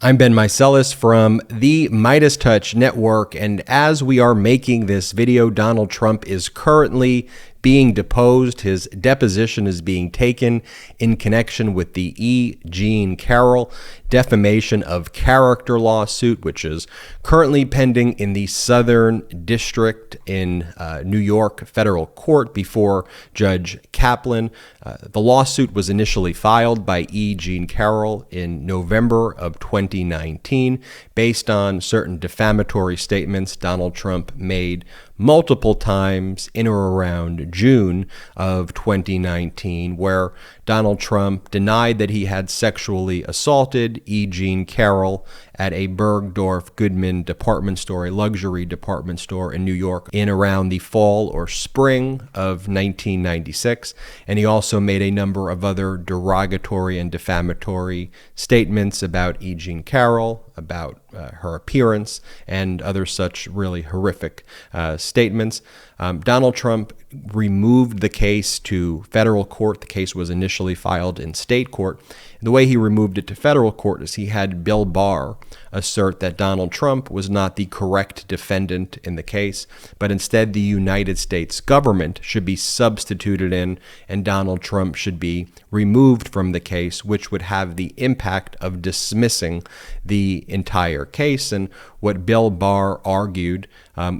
I'm Ben Meiselas from the MeidasTouch Network, and as we are making this video, Donald Trump is currently being deposed. His deposition is being taken in connection with the E. Jean Carroll defamation of character lawsuit, which is currently pending in the Southern District in New York Federal Court before Judge Kaplan. The lawsuit was initially filed by E. Jean Carroll in November of 2019 based on certain defamatory statements Donald Trump made multiple times in or around June of 2019, where Donald Trump denied that he had sexually assaulted E. Jean Carroll at a Bergdorf Goodman department store, a luxury department store in New York, in around the fall or spring of 1996. And he also made a number of other derogatory and defamatory statements about E. Jean Carroll, about her appearance, and other such really horrific statements. Donald Trump removed the case to federal court. The case was initially filed in state court. The way he removed it to federal court is he had Bill Barr assert that Donald Trump was not the correct defendant in the case, but instead the United States government should be substituted in and Donald Trump should be removed from the case, which would have the impact of dismissing the entire case. And what Bill Barr argued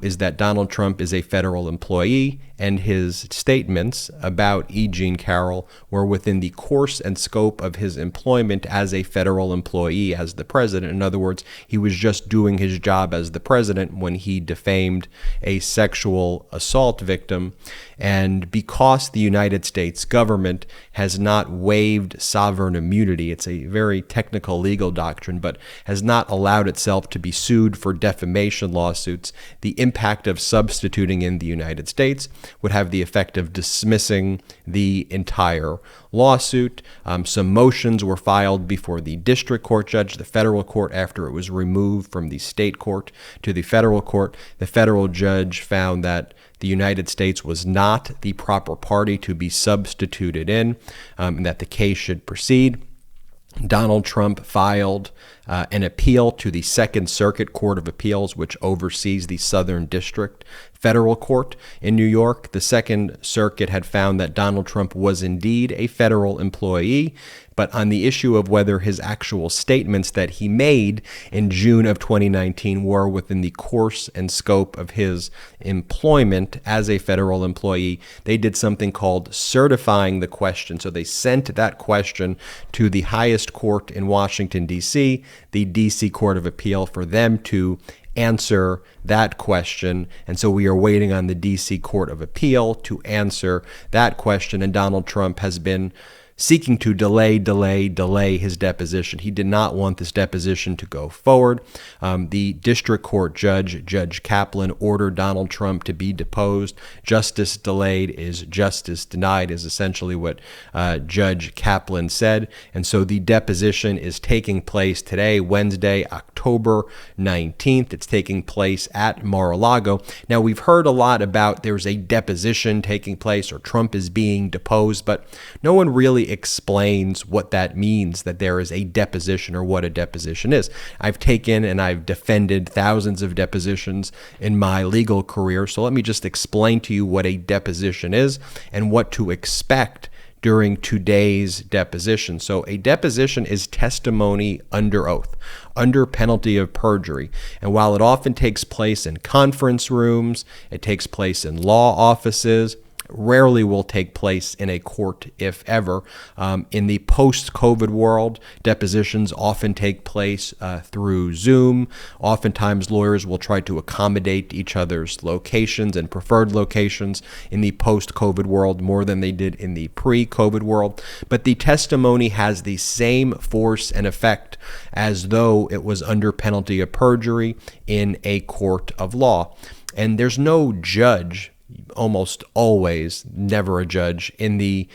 is that Donald Trump is a federal employee and his statements about E. Jean Carroll were within the course and scope of his employment as a federal employee as the president. In other words, he was just doing his job as the president when he defamed a sexual assault victim. And because the United States government has not waived sovereign immunity, it's a very technical legal doctrine, but has not allowed itself to be sued for defamation lawsuits, the impact of substituting in the United States would have the effect of dismissing the entire lawsuit. Some motions were filed before the district court judge, the federal court, after it was removed from the state court to the federal court. The federal judge found that the United States was not the proper party to be substituted in, and that the case should proceed. Donald Trump filed an appeal to the Second Circuit Court of Appeals, which oversees the Southern District Federal Court in New York. The Second Circuit had found that Donald Trump was indeed a federal employee, but on the issue of whether his actual statements that he made in June of 2019 were within the course and scope of his employment as a federal employee, they did something called certifying the question. So they sent that question to the highest court in Washington, D.C., the D.C. Court of Appeal, for them to answer that question. And so we are waiting on the D.C. Court of Appeal to answer that question. And Donald Trump has been seeking to delay his deposition. He did not want this deposition to go forward. The district court judge, Judge Kaplan, ordered Donald Trump to be deposed. Justice delayed is justice denied is essentially what Judge Kaplan said. And so the deposition is taking place today, Wednesday, October 19th. It's taking place at Mar-a-Lago. Now, we've heard a lot about there's a deposition taking place or Trump is being deposed, but no one really explains what that means, that there is a deposition or what a deposition is. I've taken and I've defended thousands of depositions in my legal career, so let me just explain to you what a deposition is and what to expect during today's deposition. So a deposition is testimony under oath, under penalty of perjury. And while it often takes place in conference rooms, it takes place in law offices, rarely will take place in a court, if ever. In the post-COVID world, depositions often take place through Zoom. Oftentimes, lawyers will try to accommodate each other's locations and preferred locations in the post-COVID world more than they did in the pre-COVID world. But the testimony has the same force and effect as though it was under penalty of perjury in a court of law. And there's no judge, almost always, never a judge, in the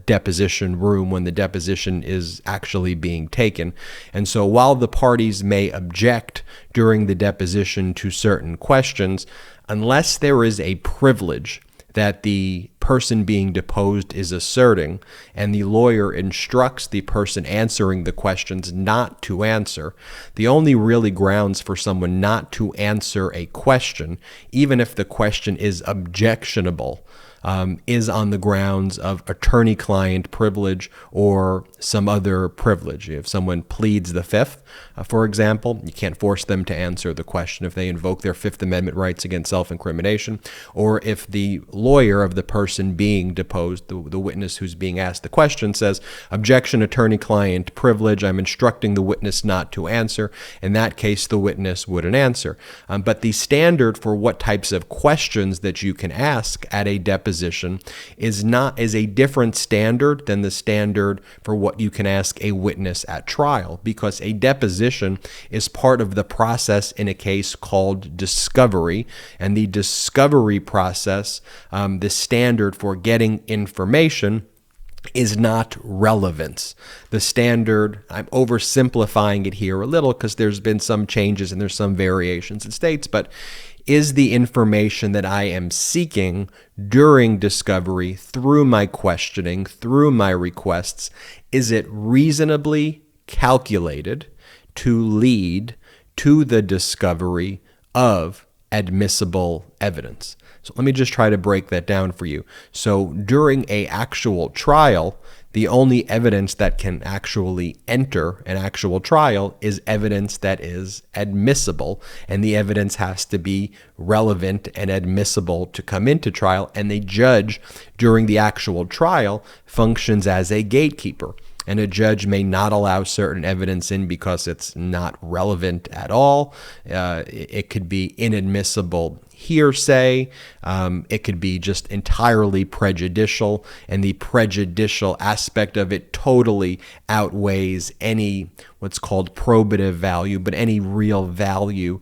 deposition room when the deposition is actually being taken. And so while the parties may object during the deposition to certain questions, unless there is a privilege that the person being deposed is asserting, and the lawyer instructs the person answering the questions not to answer, the only really grounds for someone not to answer a question, even if the question is objectionable, is on the grounds of attorney-client privilege or some other privilege. If someone pleads the Fifth, for example, you can't force them to answer the question if they invoke their Fifth Amendment rights against self-incrimination, or if the lawyer of the person being deposed, the witness who's being asked the question, says, objection, attorney-client privilege, I'm instructing the witness not to answer. In that case, the witness wouldn't answer. But the standard for what types of questions that you can ask at a deposition is a different standard than the standard for what you can ask a witness at trial, because a deposition is part of the process in a case called discovery, and the discovery process, the standard for getting information, is not relevance. The standard, I'm oversimplifying it here a little because there's been some changes and there's some variations in states, but is the information that I am seeking during discovery, through my questioning, through my requests, is it reasonably calculated to lead to the discovery of admissible evidence? So let me just try to break that down for you. So during an actual trial, the only evidence that can actually enter an actual trial is evidence that is admissible, and the evidence has to be relevant and admissible to come into trial, and the judge during the actual trial functions as a gatekeeper. And a judge may not allow certain evidence in because it's not relevant at all. It could be inadmissible hearsay. It could be just entirely prejudicial, and the prejudicial aspect of it totally outweighs any what's called probative value, but any real value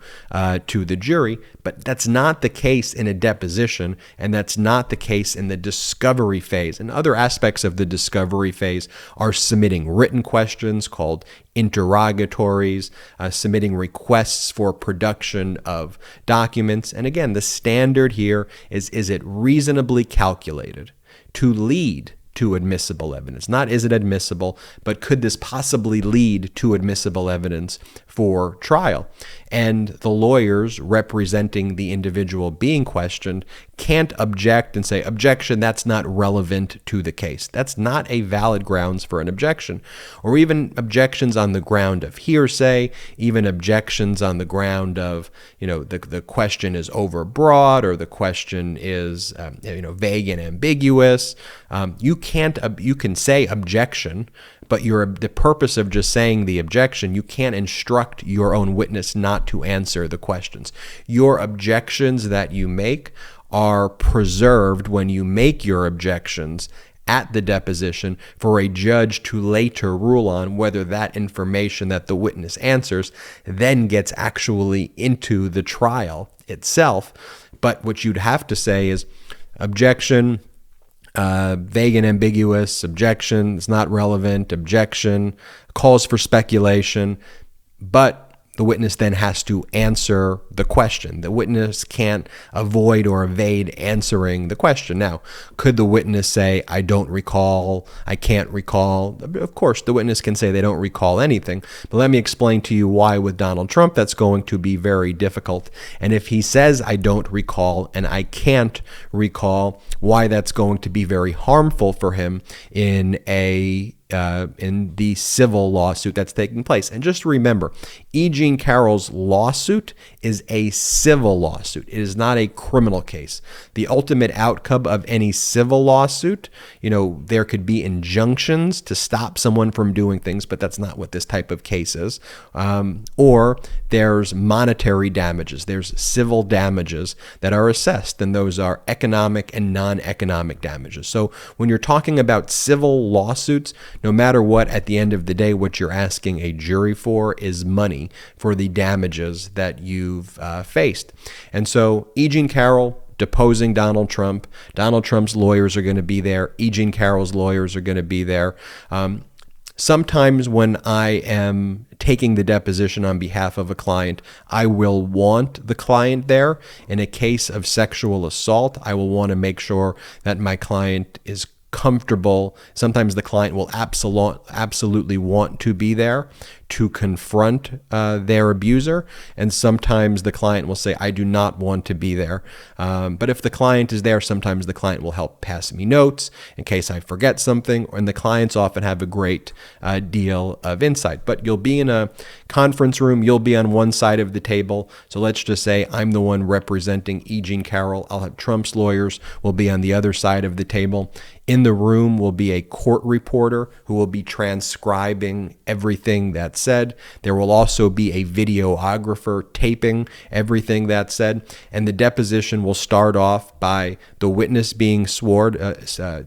to the jury. But that's not the case in a deposition, and that's not the case in the discovery phase. And other aspects of the discovery phase are submitting written questions called interrogatories, submitting requests for production of documents. And again, the standard here is it reasonably calculated to lead to admissible evidence? Not is it admissible, but could this possibly lead to admissible evidence for trial? And the lawyers representing the individual being questioned can't object and say, objection, that's not relevant to the case. That's not a valid grounds for an objection. Or even objections on the ground of hearsay, even objections on the ground of, the question is overbroad, or the question is, vague and ambiguous. You can say objection, but the purpose of just saying the objection, you can't instruct your own witness not to answer the questions. Your objections that you make are preserved when you make your objections at the deposition for a judge to later rule on whether that information that the witness answers then gets actually into the trial itself. But what you'd have to say is objection, vague and ambiguous, objection, it's not relevant, objection, calls for speculation, but the witness then has to answer the question. The witness can't avoid or evade answering the question. Now, could the witness say, I don't recall, I can't recall? Of course, the witness can say they don't recall anything, but let me explain to you why with Donald Trump that's going to be very difficult. And if he says, I don't recall and I can't recall, why that's going to be very harmful for him in the civil lawsuit that's taking place. And just remember, E. Jean Carroll's lawsuit is a civil lawsuit. It is not a criminal case. The ultimate outcome of any civil lawsuit, there could be injunctions to stop someone from doing things, but that's not what this type of case is. Or there's monetary damages. There's civil damages that are assessed, and those are economic and non-economic damages. So when you're talking about civil lawsuits, no matter what, at the end of the day, what you're asking a jury for is money for the damages that you've faced. And so E. Jean Carroll deposing Donald Trump, Donald Trump's lawyers are going to be there, E. Jean Carroll's lawyers are going to be there. Sometimes when I am taking the deposition on behalf of a client, I will want the client there. In a case of sexual assault, I will want to make sure that my client is comfortable. Sometimes the client will absolutely want to be there to confront their abuser, and sometimes the client will say, I do not want to be there. But if the client is there, sometimes the client will help pass me notes in case I forget something, and the clients often have a great deal of insight. But you'll be in a conference room, you'll be on one side of the table. So let's just say I'm the one representing E. Jean Carroll. I'll have Trump's lawyers will be on the other side of the table. In the room will be a court reporter who will be transcribing everything that's said. There will also be a videographer taping everything that's said. And the deposition will start off by the witness being sworn,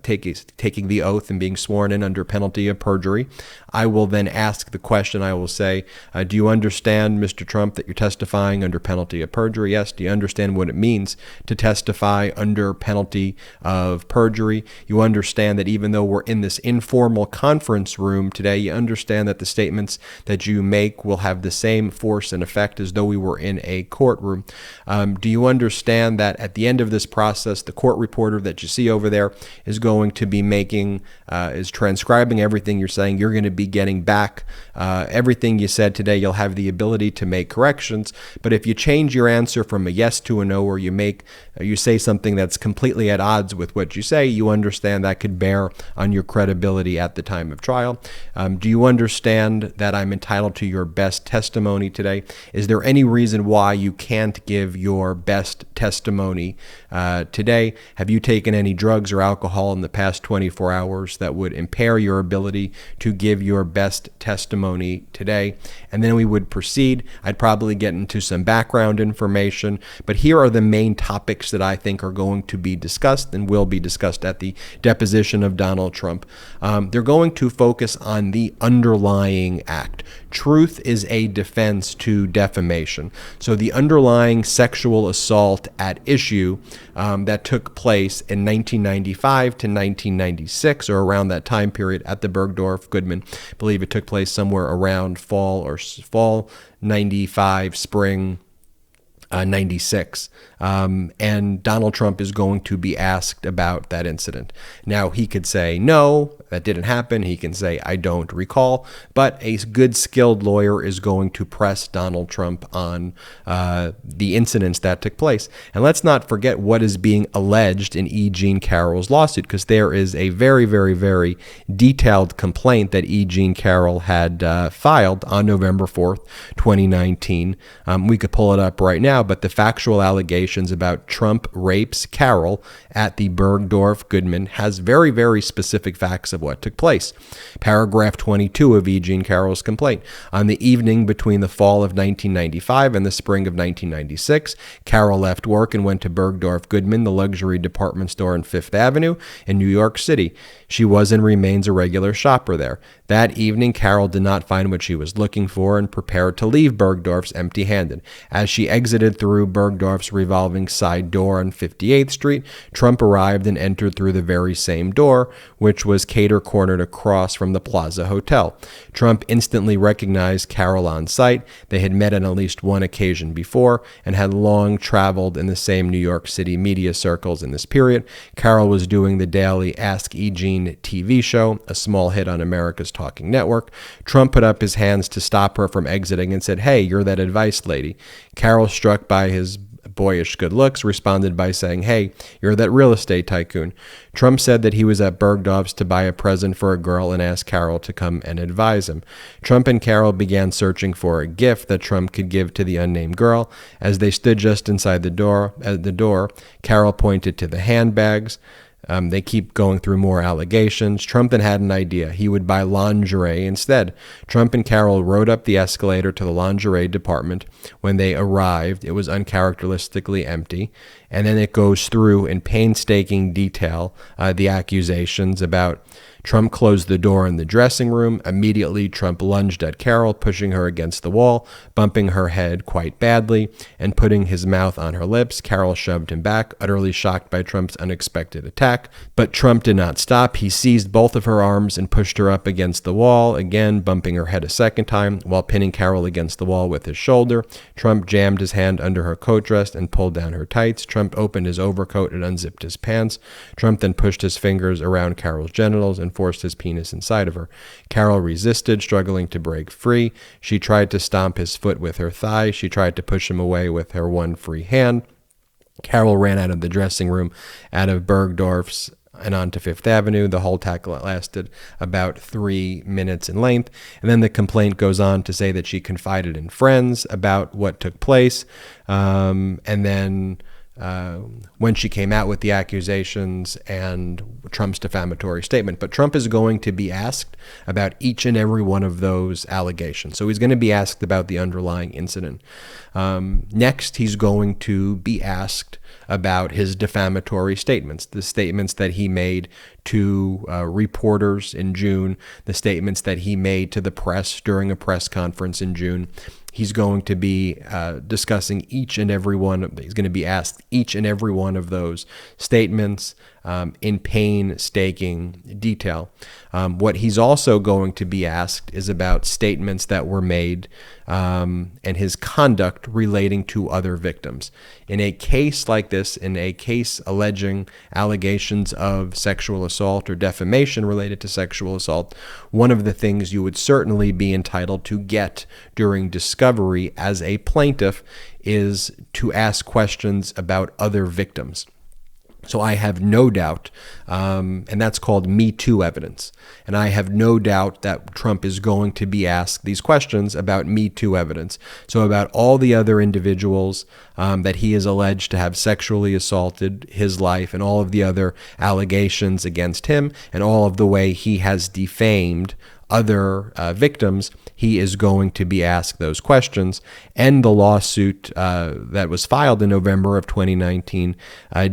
taking the oath and being sworn in under penalty of perjury. I will then ask the question. I will say, do you understand, Mr. Trump, that you're testifying under penalty of perjury? Yes. Do you understand what it means to testify under penalty of perjury? You understand that even though we're in this informal conference room today, you understand that the statements that you make will have the same force and effect as though we were in a courtroom. Do you understand that at the end of this process, the court reporter that you see over there is going to be is transcribing everything you're saying? You're going to be getting back everything you said today. You'll have the ability to make corrections. But if you change your answer from a yes to a no, or you say something that's completely at odds with what you say, you understand that could bear on your credibility at the time of trial. Do you understand that I'm entitled to your best testimony today? Is there any reason why you can't give your best testimony today? Have you taken any drugs or alcohol in the past 24 hours that would impair your ability to give your best testimony today? And then we would proceed. I'd probably get into some background information, but here are the main topics that I think are going to be discussed and will be discussed at the deposition of Donald Trump. They're going to focus on the underlying act. Truth is a defense to defamation. So the underlying sexual assault at issue that took place in 1995 to 1996, or around that time period at the Bergdorf Goodman. I believe it took place somewhere around fall 95, spring 96. And Donald Trump is going to be asked about that incident. Now, he could say, no, that didn't happen. He can say, I don't recall. But a good, skilled lawyer is going to press Donald Trump on the incidents that took place. And let's not forget what is being alleged in E. Jean Carroll's lawsuit, because there is a very, very, very detailed complaint that E. Jean Carroll had filed on November 4th, 2019. We could pull it up right now, but the factual allegations about Trump rapes Carroll at the Bergdorf Goodman has very, very specific facts of what took place. Paragraph 22 of E. Jean Carroll's complaint. On the evening between the fall of 1995 and the spring of 1996, Carroll left work and went to Bergdorf Goodman, the luxury department store on Fifth Avenue in New York City. She was and remains a regular shopper there. That evening, Carroll did not find what she was looking for and prepared to leave Bergdorf's empty-handed. As she exited through Bergdorf's revolving side door on 58th Street, Trump arrived and entered through the very same door, which was cater-cornered across from the Plaza Hotel. Trump instantly recognized Carroll on sight. They had met on at least one occasion before and had long traveled in the same New York City media circles in this period. Carroll was doing the daily Ask E. Jean TV show, a small hit on America's Talking Network. Trump put up his hands to stop her from exiting and said, "Hey, you're that advice lady." Carroll, struck by his boyish good looks, responded by saying, "Hey, you're that real estate tycoon." Trump said that he was at Bergdorf's to buy a present for a girl and asked Carroll to come and advise him. Trump and Carroll began searching for a gift that Trump could give to the unnamed girl. As they stood just inside the door, Carroll pointed to the handbags. They keep going through more allegations. Trump then had an idea. He would buy lingerie instead. Trump and Carroll rode up the escalator to the lingerie department. When they arrived, it was uncharacteristically empty, And then it goes through in painstaking detail the accusations about Trump closed the door in the dressing room. Immediately, Trump lunged at Carroll, pushing her against the wall, bumping her head quite badly, and putting his mouth on her lips. Carroll shoved him back, utterly shocked by Trump's unexpected attack. But Trump did not stop. He seized both of her arms and pushed her up against the wall, again bumping her head a second time, while pinning Carroll against the wall with his shoulder. Trump jammed his hand under her coat dress and pulled down her tights. Trump opened his overcoat and unzipped his pants. Trump then pushed his fingers around Carroll's genitals and forced his penis inside of her. Carroll resisted, struggling to break free. She tried to stomp his foot with her thigh. She tried to push him away with her one free hand. Carroll ran out of the dressing room, out of Bergdorf's, and onto Fifth Avenue. The whole tackle lasted about 3 minutes in length. And then the complaint goes on to say that she confided in friends about what took place. And then when she came out with the accusations and Trump's defamatory statement. But Trump is going to be asked about each and every one of those allegations. So he's going to be asked about the underlying incident. Next, he's going to be asked about his defamatory statements, the statements that he made to reporters in June, the statements that he made to the press during a press conference in June. He's going to be discussing each and every one. He's going to be asked each and every one of those statements in painstaking detail. What he's also going to be asked is about statements that were made and his conduct relating to other victims. In a case like this, in a case alleging allegations of sexual assault or defamation related to sexual assault, one of the things you would certainly be entitled to get during discovery as a plaintiff is to ask questions about other victims. So I have no doubt, and that's called Metoo evidence, and I have no doubt that Trump is going to be asked these questions about Metoo evidence. So about all the other individuals that he is alleged to have sexually assaulted his life and all of the other allegations against him and all of the way he has defamed other victims, he is going to be asked those questions. And the lawsuit that was filed in November of 2019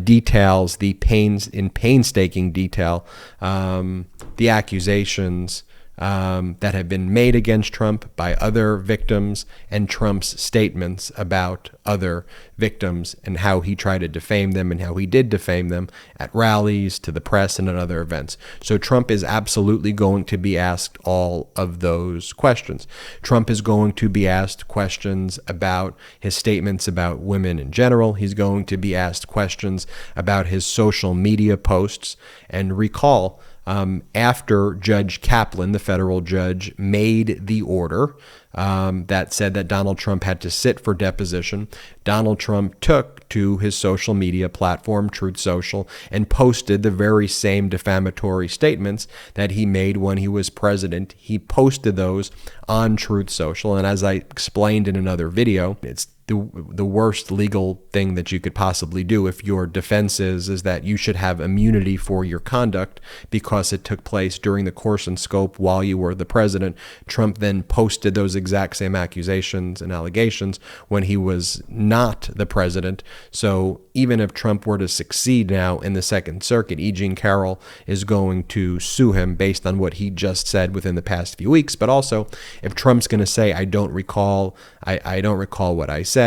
details in painstaking detail the accusations that have been made against Trump by other victims and Trump's statements about other victims and how he tried to defame them and how he did defame them at rallies, to the press, and at other events. So Trump is absolutely going to be asked all of those questions. Trump is going to be asked questions about his statements about women in general. He's going to be asked questions about his social media posts. And recall, after Judge Kaplan, the federal judge, made the order that said that Donald Trump had to sit for deposition, Donald Trump took to his social media platform, Truth Social, and posted the very same defamatory statements that he made when he was president. He posted those on Truth Social, and as I explained in another video, it's the worst legal thing that you could possibly do if your defense is that you should have immunity for your conduct because it took place during the course and scope while you were the president. Trump then posted those exact same accusations and allegations when he was not the president. So even if Trump were to succeed now in the Second Circuit, E. Jean Carroll is going to sue him based on what he just said within the past few weeks. But also, if Trump's going to say, I don't recall what I said,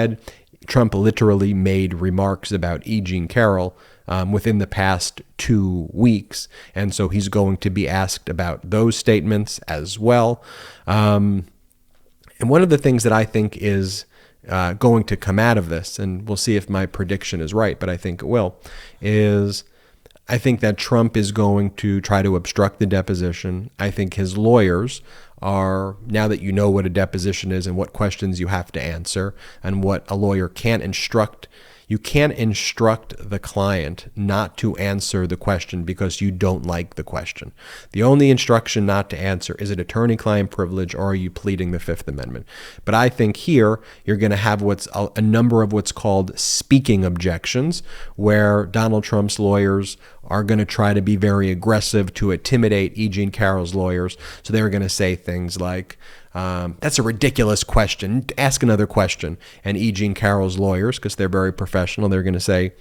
Trump literally made remarks about E. Jean Carroll within the past 2 weeks. And so he's going to be asked about those statements as well. And one of the things that I think is going to come out of this, and we'll see if my prediction is right, but I think it will, is I think that Trump is going to try to obstruct the deposition. I think his lawyers are, now that you know what a deposition is and what questions you have to answer and what a lawyer can't instruct, you can't instruct the client not to answer the question because you don't like the question. The only instruction not to answer is it attorney-client privilege or are you pleading the Fifth Amendment? But I think here you're going to have a number of what's called speaking objections, where Donald Trump's lawyers are going to try to be very aggressive to intimidate E. Jean Carroll's lawyers. So they're going to say things like, That's a ridiculous question. Ask another question. And E. Jean Carroll's lawyers, because they're very professional, they're going to say,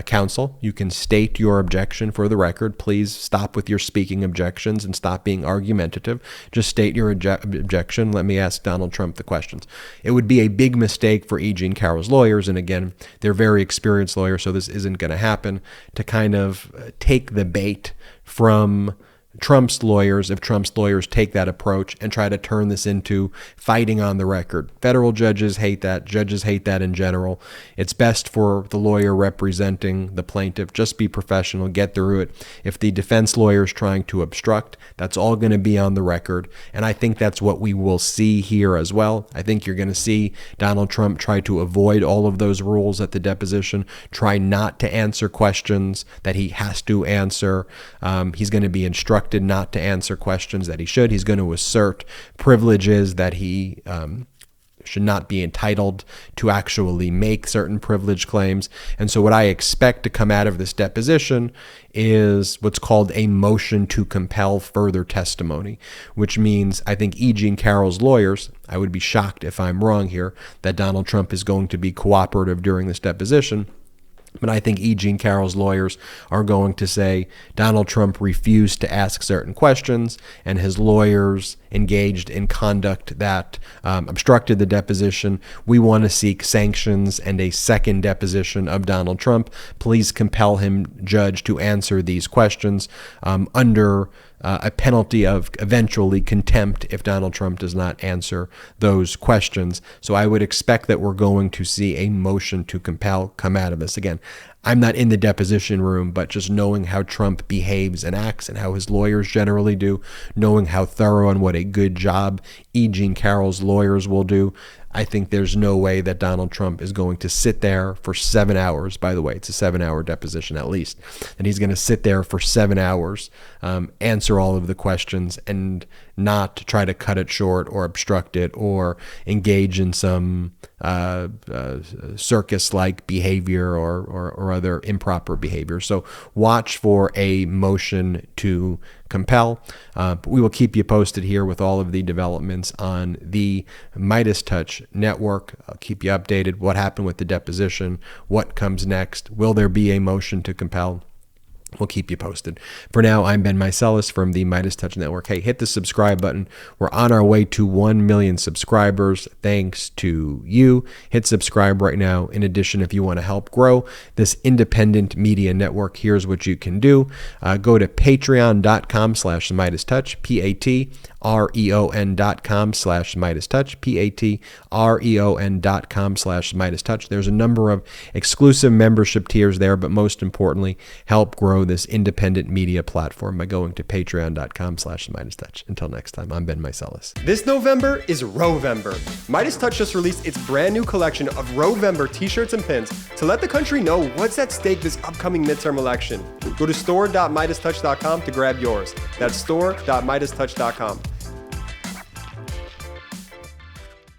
counsel, you can state your objection for the record. Please stop with your speaking objections and stop being argumentative. Just state your objection. Let me ask Donald Trump the questions. It would be a big mistake for E. Jean Carroll's lawyers, and again, they're very experienced lawyers, so this isn't going to happen, to kind of take the bait from Trump's lawyers, if Trump's lawyers take that approach and try to turn this into fighting on the record. Federal judges hate that. Judges hate that in general. It's best for the lawyer representing the plaintiff. Just be professional, get through it. If the defense lawyer is trying to obstruct, that's all going to be on the record. And I think that's what we will see here as well. I think you're going to see Donald Trump try to avoid all of those rules at the deposition, try not to answer questions that he has to answer. He's going to be instructed not to answer questions that he should. He's going to assert privileges that he should not be entitled to actually make certain privilege claims. And so what I expect to come out of this deposition is what's called a motion to compel further testimony, which means I think E. Jean Carroll's lawyers, I would be shocked if I'm wrong here, that Donald Trump is going to be cooperative during this deposition. But I think E. Jean Carroll's lawyers are going to say Donald Trump refused to ask certain questions, and his lawyers engaged in conduct that obstructed the deposition. We want to seek sanctions and a second deposition of Donald Trump. Please compel him, judge, to answer these questions under a penalty of eventually contempt if Donald Trump does not answer those questions. So I would expect that we're going to see a motion to compel come out of this. Again, I'm not in the deposition room, but just knowing how Trump behaves and acts and how his lawyers generally do, knowing how thorough and what a good job E. Jean Carroll's lawyers will do, I think there's no way that Donald Trump is going to sit there for 7 hours. By the way, it's a 7-hour deposition at least. And he's going to sit there for 7 hours, answer all of the questions, and not try to cut it short or obstruct it or engage in some circus-like behavior or other improper behavior. So watch for a motion to compel. But we will keep you posted here with all of the developments on the MeidasTouch Network. I'll keep you updated what happened with the deposition, what comes next. Will there be a motion to compel? We'll keep you posted. For now, I'm Ben Meiselas from the MeidasTouch Network. Hey, hit the subscribe button. We're on our way to 1 million subscribers. Thanks to you. Hit subscribe right now. In addition, if you want to help grow this independent media network, here's what you can do. Go to patreon.com/MeidasTouch, patreon.com/MeidasTouch, patreon.com/MeidasTouch. There's a number of exclusive membership tiers there, but most importantly, help grow this independent media platform by going to patreon.com/MeidasTouch. Until next time, I'm Ben Meiselas. This November is Rowvember. MeidasTouch just released its brand new collection of Rowvember t-shirts and pins to let the country know what's at stake this upcoming midterm election. Go to store.MeidasTouch.com to grab yours. That's store.MeidasTouch.com.